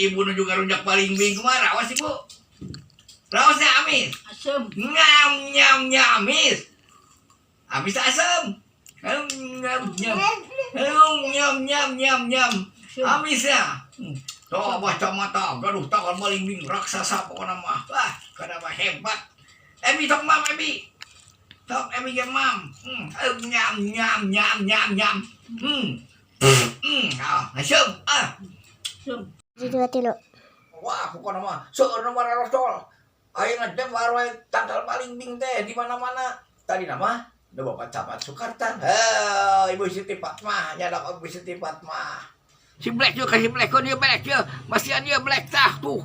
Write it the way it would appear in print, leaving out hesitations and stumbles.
ibu nu juga rujak paling bing kemana? Rawas ibu. Rawasnya amis. Asam. Nyam nyam nyamis. Amis asam. Nyam nyam nyam. Nyam nyam nyam nyam. Amisnya. Tuh baca mata, gaduh tangan paling bing raksasa pokoknya mah. Wah, kada mah hebat. Ebi tok mam Ebi. Tok Ebi ge mam. Nyam nyam nyam nyam nyam. Asam. Asam. Dua tilo. Wah, pokoknya mah seueur nomor Rasul. Ayeuna teh baru tanggal paling bing teh di mana-mana. Tadi nama da Bapak Camat Sukartan. Ibu Siti Fatmah, nyada Ibu Siti Fatmah. Si Black juga kasih Black, kok dia Black ya. Masih dia Black tah tuh.